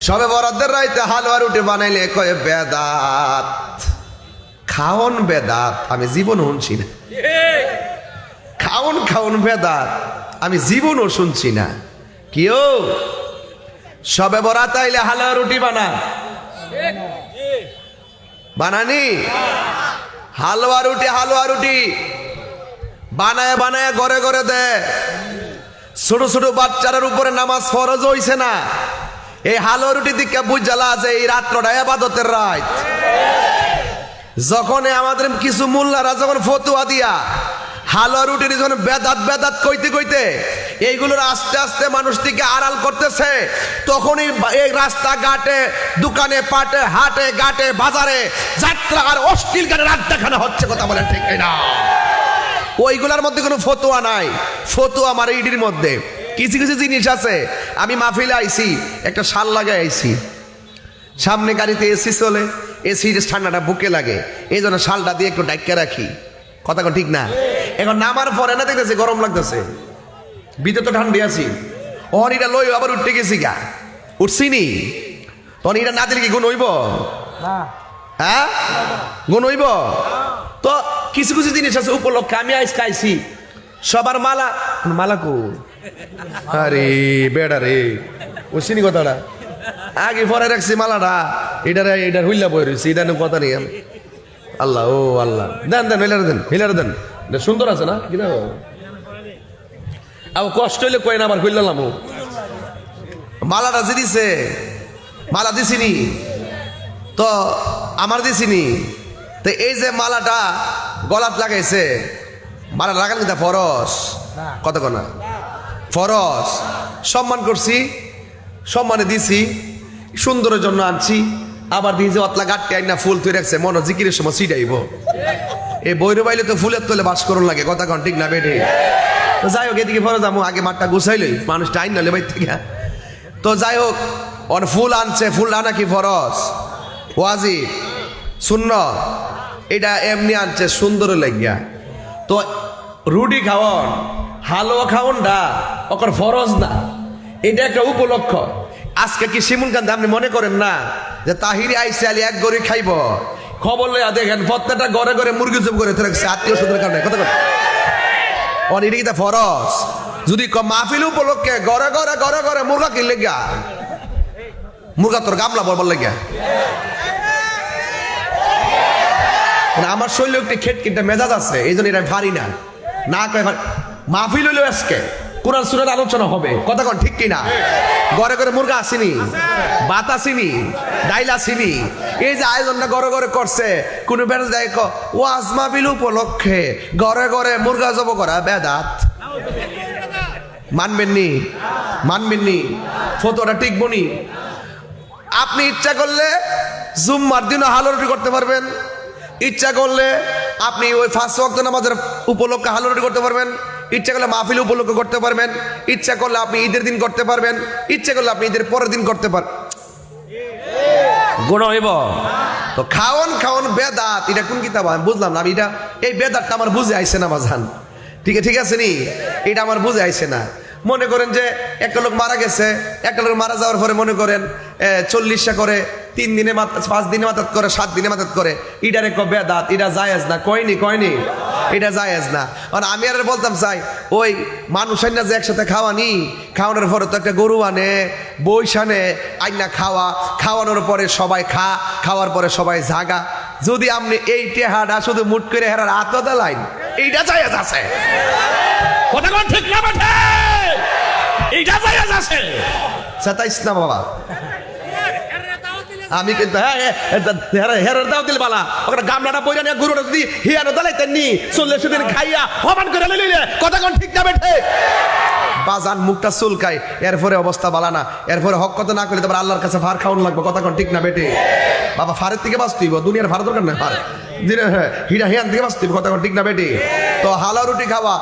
সবে বরাদ্দের রাইতে হালুয়া রুটি বানাইলে কয়ে বেদাত, খাওন বেদাত। আমি জীবনও শুনছি না। খাওন খাওন বেদাত আমি জীবনও শুনছি না। কেউ সবে বরাত আইলে হালুয়া রুটি বানানি হালুয়া রুটি বানায় বানায় ঘরে ঘরে দেয়। ছোট ছোট বাচ্চাদের উপরে নামাজ ফরজ হইছে না। এই হালুয়া রুটি দিকে বুঝালা আছে এই রাত্রটা ইবাদতের রাত। যখন আমাদের কিছু মোল্লারা যখন ফতুয়া দিয়া হালুয়া রুটির যখন বেদাত বেদাত কইতে কইতে এইগুলোর আস্তে আস্তে মানুষ থেকে আড়াল করতেছে, তখনই এই রাস্তাঘাটে দোকানে পাটে হাটে ঘাটে বাজারে যাত্রা আর অশ্লীল গানের আড্ডাখানা হচ্ছে। কথা বলেন ঠিক না? ওইগুলার মধ্যে কোনো ফতুয়া নাই। ফতুয়া আমার ইডির মধ্যে কিছু কিছু জিনিস আছে। আমি মাহফিলে আইছি, একটা শাল লাগাই আইছি, সামনে গাড়িতে এসি চলে, এসির ঠান্ডাটা বুকে লাগে, এই জন্য শালটা দিয়ে একটু ডাইকা রাখি। কথা ঠিক না? এখন নামার পরে না দেখতেছি গরম লাগতেছে, ভিতরে তো ঠান্ডা আছি। অনিটা লই আবার উঠতে গেছি গা, উঠছি নি তখন এটা না দিলে কি গুণ হইব? হ্যাঁ গুণ হইব তো। কিছু কিছু জিনিস আছে উপলক্ষে আমি আইস খাইছি। সবার মালা কো, আরে বেড়া রে বুঝছিনি কথাটা, আগে পরে রাখছি মালাটা, এটার হইলা বই রয়েছে, এটা কথা নেই। আল্লাহ ও আল্লাহ, দেন দেন হিলার দেন, সুন্দর আছে না? কি আবার কষ্ট হইলে কয় না আবার হইলাম। মালাটা যে দিছে, মালা দিছিনি তো আমার দিছিনি তো, এই যে মালাটা গলাত লাগাইছে, মালা লাগান কিন্তু ফরজ। কত না ফরজ, সম্মান করছি, সম্মানে দিছি, সুন্দরের জন্য আনছি। আবার দিয়ে যে অতলা গাঠটি আইনা ফুল তুই রাখছে, মনে জিকিরের সময় ছিটাইব। এই বৈর বাইলে তো ফুলের তোলে বাস করুন লাগে। কথা কন ঠিক না বেটে? তো যাই হোক, এদিকে ফরজ আমু আগে মাঠটা গুছাইলই, মানুষটা আইন নালে বাইর থেকে। তো যাই হোক, অন ফুল আনছে, ফুল আনা কি ফরজ ওয়াজিব সুন্নাত, এটা এমনি আনছে সুন্দর লাগিয়া। তো রুটি খাওয়ান হালুয়া খাওয়ানটা ওকর ফরজ না, এটা একটা উপলক্ষ। আজকে কি শিমুল কান্দ আপনি মনে করেন না যে তাহিরি আইসে আলী এক গড়ি খাইব? খবর লইয়া দেখেন প্রত্যেকটা ঘরে ঘরে মুরগি চুপ করে রাখছে আত্মীয় স্বজনের কারণে। কথা কথা এটা কি ফরজ? যদি মাহফিল উপলক্ষে ঘরে ঘরে ঘরে ঘরে মুরগা কিনলে গা, মুরগা তোর গামলা বলবার লেগা। আমার শরীরে একটি খেটকিটা মেজাজ আছে, এই জন্য এটা ভারী না কয় মাহফিল হইলেও আজকে কোরআন সূরার আলোচনা হবে। কথা কন ঠিক কিনা? ঘরে ঘরে মুরগা আসেনি, ভাত আসেনি, ডাইল আসেনি, এই যে আয়োজনটা ঘরে ঘরে করছে। কোন বেড়া যায় ওয়াজ মাহফিল উপলক্ষে ঘরে ঘরে মুরগা জব করা বেদাত। মানবেননি ফতোয়াটা টিকবনি। আপনি ইচ্ছা করলে জুম্মার দিনও হালুয়া রুটি করতে পারবেন, ইচ্ছা করলে আপনি ওই 5 ওয়াক্ত নামাজের উপলক্ষে হালুয়া রুটি করতে পারবেন, ইচ্ছা করলে মাহফিল উপলক্ষে করতে পারবেন, ইচ্ছা করলে আপনি ঈদের দিন করতে পারবেন, ইচ্ছা করলে আপনি ঈদের পরের দিন করতে পারবেন। গুণ হইব তো। খাওন বেদাত, এটা কোন কিতাব আমি বুঝলাম না। আমি এটা এই বেদাতটা আমার বুঝে আইছে না বাজান। ঠিক আছে নি, এটা আমার বুঝে আইছে না। মনে করেন যে একটা লোক মারা গেছে, একটা লোক মারা যাওয়ার পরে মনে করেন 40টা করে, 3 দিনে 5 দিনে মাতাত করে, 7 দিনে মাতাত করে, এটার এক বেদাত, এটা জায়েজ না। কয়নি এটা জায়েজ না। আর আমি আর বলতাম চাই ওই মানুষ আইনা যে একসাথে খাওয়ানোর পরে তো একটা গরু আনে, বইস আনে, আইনা খাওয়ানোর পরে সবাই খাওয়ার পরে সবাই জাগা। যদি আপনি এই টেহাটা শুধু মুট করে হেরার আত্মদা লাইন, এইটা জায়েজ আছে। কথা কোন ঠিক না বেঠে? এইটা জায়েজ আছে। সাতাইস না বাবা, আমি কিন্তু হেরার দাও দিল বালা ওখানে গামলাটা বইরা নিয়ে গুরুটা যদি হিয়ানো দালাইতেন নি 40 দিন খাইয়া হমান করে লইলে। কথা কোন ঠিক না বেঠে? বাজান মুখটা চুলকায়, এরপরে অবস্থা বালা না। এরপরে হক কথা না করলে তারপর আল্লাহর কাছে ফার খাওয়ান লাগবে। কথা কোন ঠিক না বেটে? বাবা ফারের থেকে বাঁচতেইব, দুনিয়ার ফার দরকার না। হিয়ান থেকে বাঁচতেইব। কথা কোন ঠিক না বেটে? তো হালুয়া রুটি খাওয়া